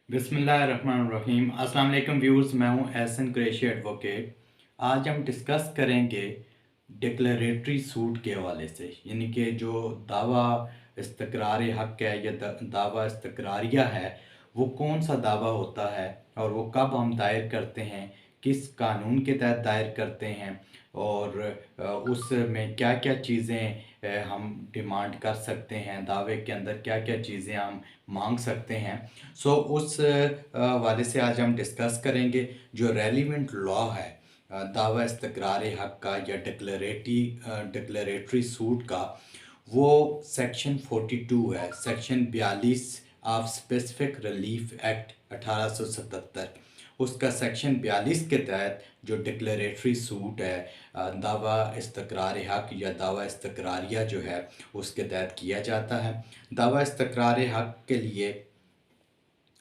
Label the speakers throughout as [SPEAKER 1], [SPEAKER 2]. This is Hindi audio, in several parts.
[SPEAKER 1] बिस्मिल्लाहिर्रहमानिर्रहीम। अस्सलाम वालेकुम व्यूअर्स, मैं हूं एहसन कुरैशी एडवोकेट। आज हम डिस्कस करेंगे डिक्लेरेटरी सूट के हवाले से, यानी कि जो दावा इस्तकरार हक़ है या दावा इस्तकरारिया है, वो कौन सा दावा होता है और वो कब हम दायर करते हैं, किस कानून के तहत दायर करते हैं और उसमें क्या क्या चीज़ें हम डिमांड कर सकते हैं, दावे के अंदर क्या क्या चीज़ें हम मांग सकते हैं। उस हवाले से आज हम डिस्कस करेंगे जो रेलिवेंट लॉ है दावा इस्तकरार हक़ का या डिक्लेरेटरी सूट का, वो सेक्शन 42 है, section 42 of specific relief act 1877। उसका सेक्शन 42 के तहत जो डिक्लेरेटरी सूट है दावा इस्तकरार हक़ या दावा इस्तकरारिया जो है उसके तहत किया जाता है। दावा इस्तकरार हक़ के लिए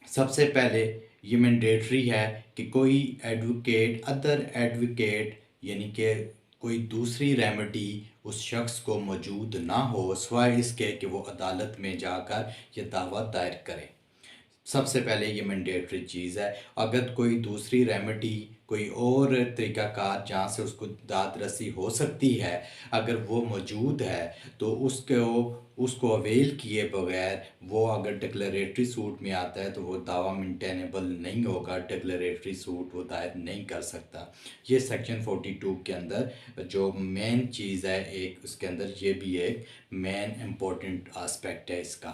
[SPEAKER 1] सबसे पहले ये मैंडेटरी है कि कोई एडवोकेट अदर एडवोकेट यानी कि कोई दूसरी रेमेडी उस शख्स को मौजूद ना हो सिवाय इसके कि वो अदालत में जाकर ये दावा दायर करे। सबसे पहले ये मैंडेटरी चीज़ है। अगर कोई दूसरी रेमेडी, कोई और तरीक़ाकार जहाँ से उसको दाद रसी हो सकती है, अगर वो मौजूद है तो उसको अवेल किए बगैर वो अगर डिक्लेरेटरी सूट में आता है तो वो दावा मेंटेनेबल नहीं होगा, डिक्लेरेटरी सूट वो दायर नहीं कर सकता। ये सेक्शन 42 के अंदर जो मेन चीज़ है, एक उसके अंदर ये भी एक मेन इम्पोर्टेंट आस्पेक्ट है इसका।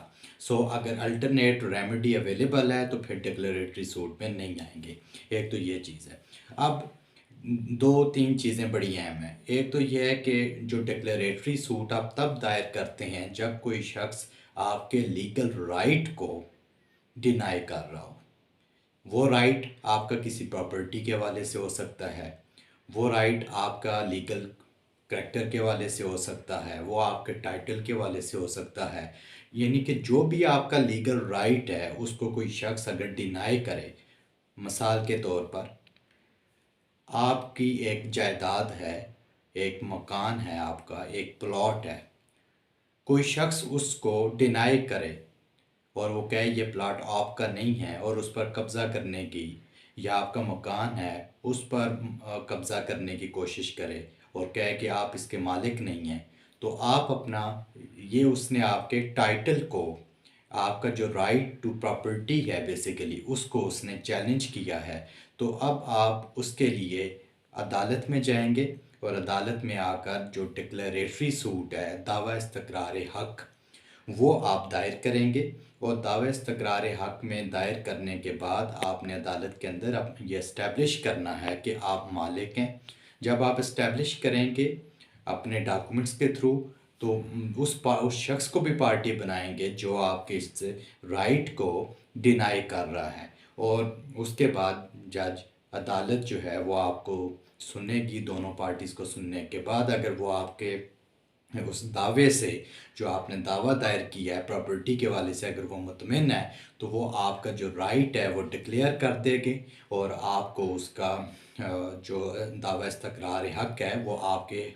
[SPEAKER 1] अगर अल्टरनेट रेमेडी अवेलेबल है तो फिर डिक्लेरेटरी सूट में नहीं आएंगे। एक तो ये चीज़ है। अब दो तीन चीज़ें बड़ी अहम हैं। एक तो यह है कि जो डिक्लेरेटरी सूट आप तब दायर करते हैं जब कोई शख्स आपके लीगल राइट को डिनाई कर रहा हो। वो राइट आपका किसी प्रॉपर्टी के हवाले से हो सकता है, वो राइट आपका लीगल करैक्टर के हवाले से हो सकता है, वो आपके टाइटल के हवाले से हो सकता है। यानी कि जो भी आपका लीगल राइट है उसको कोई शख्स अगर डिनाई करे, मिसाल के तौर पर आपकी एक जायदाद है, एक मकान है, आपका एक प्लॉट है, कोई शख्स उसको डिनाई करे और वो कहे ये प्लॉट आपका नहीं है और उस पर कब्ज़ा करने की, या आपका मकान है उस पर कब्ज़ा करने की कोशिश करे और कहे कि आप इसके मालिक नहीं हैं, तो आप अपना ये उसने आपके टाइटल को, आपका जो राइट टू प्रॉपर्टी है बेसिकली उसको उसने चैलेंज किया है। तो अब आप उसके लिए अदालत में जाएंगे और अदालत में आकर जो डिक्लेरेटरी सूट है दावा इस्तकरार हक़ वो आप दायर करेंगे। और दावा इस्तकरार हक़ में दायर करने के बाद आपने अदालत के अंदर ये इस्टेब्लिश करना है कि आप मालिक हैं। जब आप इस्टेब्लिश करेंगे अपने डॉक्यूमेंट्स के थ्रू, तो उस शख्स को भी पार्टी बनाएंगे जो आपके इस राइट को डिनाई कर रहा है। और उसके बाद जज अदालत जो है वो आपको सुनेगी। दोनों पार्टीज़ को सुनने के बाद अगर वो आपके उस दावे से, जो आपने दावा दायर किया है प्रॉपर्टी के वाले से, अगर वो मुतमिन है तो वो आपका जो राइट है वो डिक्लेयर कर देगी और आपको उसका जो दावा इस्तकरार हक़ है वो आपके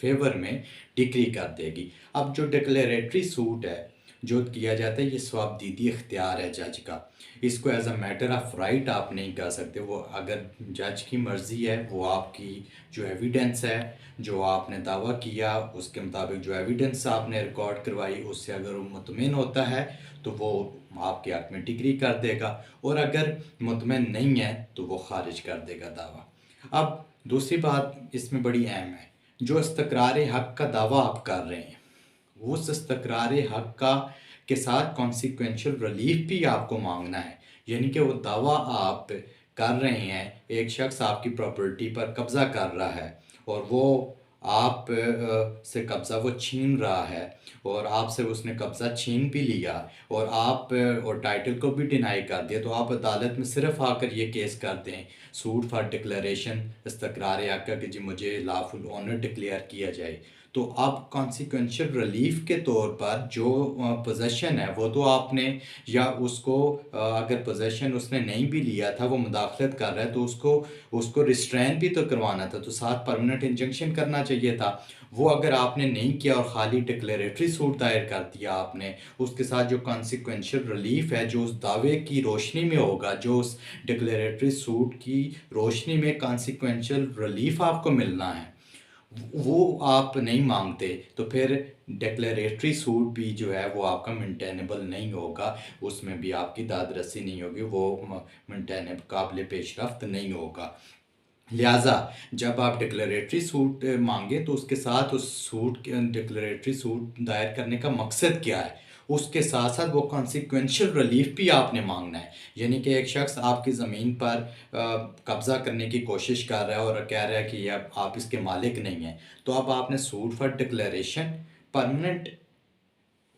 [SPEAKER 1] फेवर में डिक्री कर देगी। अब जो डिक्लेरेटरी सूट है जो किया जाता है, ये स्वाबदीदी इख्तियार है जज का। इसको as a matter of right आप नहीं कर सकते। वो अगर जज की मर्ज़ी है, वो आपकी जो एविडेंस है, जो आपने दावा किया उसके मुताबिक जो एविडेंस आपने रिकॉर्ड करवाई, उससे अगर वो मुतमिन होता है तो वो आपके हक़ में डिक्री कर देगा, और अगर मुतमिन नहीं है तो वो ख़ारिज कर देगा दावा। अब दूसरी बात इसमें बड़ी अहम है, जो इस्तकरार हक़ का दावा आप कर रहे हैं उस इस्तकरार हक़ का के साथ कॉन्सिक्वेंशियल रिलीफ भी आपको मांगना है। यानी कि वो दावा आप कर रहे हैं, एक शख्स आपकी प्रॉपर्टी पर कब्ज़ा कर रहा है और वो आप से कब्ज़ा वो छीन रहा है और आपसे उसने कब्ज़ा छीन भी लिया और आप और टाइटल को भी डिनाई कर दिया, तो आप अदालत में सिर्फ आकर ये केस कर दें, सूट फॉर डिक्लेरेशन इस्तकरार हक़ का, कि जी मुझे लाफुल ओनर डिक्लेयर किया जाए, तो अब कॉन्सिक्वेंशियल रिलीफ के तौर पर जो पोजेसन है वो तो आपने, या उसको अगर पोजेसन उसने नहीं भी लिया था, वो मुदाखलत कर रहा है, तो उसको उसको रिस्ट्रेन भी तो करवाना था, तो साथ परमानेंट इंजंक्शन करना चाहिए था। वो अगर आपने नहीं किया और खाली डिक्लेरेटरी सूट दायर कर दिया आपने, उसके साथ जो कॉन्सिक्वेंशियल रिलीफ है जो उस दावे की रोशनी में होगा, जो उस डिक्लेरेटरी सूट की रोशनी में कॉन्सिक्वेंशियल रिलीफ आपको मिलना है, वो आप नहीं मांगते, तो फिर डिक्लेरेटरी सूट भी जो है वो आपका मेंटेनेबल नहीं होगा, उसमें भी आपकी दादरसी नहीं होगी, वो मेंटेनेबल काबिल पेशरफ्त नहीं होगा। लिहाजा जब आप डिक्लेरेटरी सूट मांगे तो उसके साथ उस सूट के डिक्लेरेटरी सूट दायर करने का मकसद क्या है, उसके साथ साथ वो कॉन्सिक्वेंशियल रिलीफ भी आपने मांगना है। यानी कि एक शख्स आपकी ज़मीन पर कब्ज़ा करने की कोशिश कर रहा है और कह रहा है कि अब आप इसके मालिक नहीं हैं, तो अब आपने suit for declaration permanent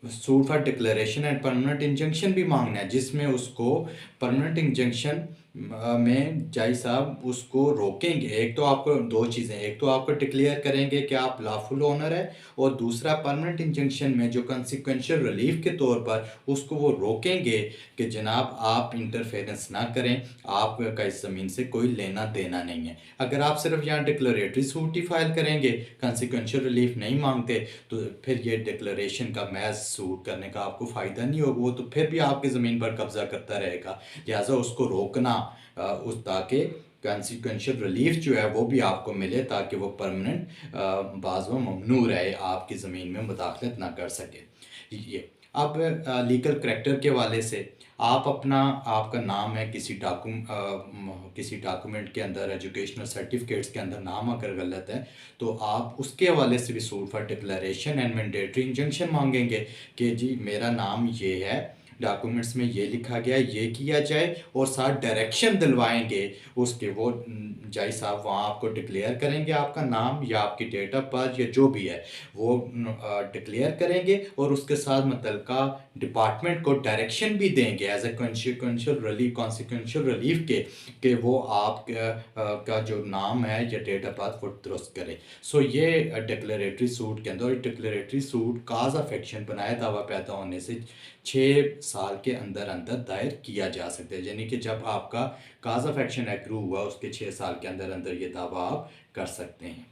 [SPEAKER 1] suit for declaration and permanent injunction भी मांगना है, जिसमें उसको परमानेंट इंजंक्शन में जज साहब उसको रोकेंगे। एक तो आपको दो चीज़ें, एक तो आपको डिक्लेयर करेंगे कि आप लॉफुल ओनर है, और दूसरा परमानेंट इंजंक्शन में जो कंसिक्वेंशियल रिलीफ के तौर पर उसको वो रोकेंगे कि जनाब आप इंटरफेरेंस ना करें, आपका इस ज़मीन से कोई लेना देना नहीं है। अगर आप सिर्फ यहाँ डिक्लेरेटरी सूट ही फाइल करेंगे, कंसिक्वेंशियल रिलीफ नहीं मांगते, तो फिर ये डिक्लेरेशन का महज सूट करने का आपको फ़ायदा नहीं होगा, वो तो फिर भी आपकी ज़मीन पर कब्जा करता रहेगा। लिहाजा उसको रोकना उस ताकि कंसिक्वेंशियल रिलीफ जो है वो भी आपको मिले, ताकि वो परमानेंट बाज़ व ममनू रहे, आपकी ज़मीन में मुदाखलत ना कर सके। ये अब लीगल करैक्टर के हवाले से आप अपना, आपका नाम है किसी डॉक्यूमेंट के अंदर, एजुकेशनल सर्टिफिकेट्स के अंदर नाम अगर गलत है, तो आप उसके हवाले से भी suit for declaration and mandatory injunction मांगेंगे कि जी मेरा नाम ये है, डॉक्यूमेंट्स में ये लिखा गया, ये किया जाए, और साथ डायरेक्शन दिलवाएंगे उसके, वो जज साहब वहाँ आपको डिक्लेयर करेंगे आपका नाम या आपकी डेट ऑफ बर्थ या जो भी है वो डिक्लेयर करेंगे, और उसके साथ मुतल्लिका डिपार्टमेंट को डायरेक्शन भी देंगे एज ए कॉन्सिक्वेंशियल रिलीफ के कि वो आप का जो नाम है या डेट ऑफ बर्थ वो दुरुस्त करे। सो ये डिक्लेरेटरी सूट के अंदर, declaratory suit cause of action बनाया दावा पैदा होने से 6 साल के अंदर अंदर दायर किया जा सकता है। यानी कि जब आपका काज ऑफ एक्शन एक्रू हुआ उसके 6 साल के अंदर अंदर ये दावा आप कर सकते हैं।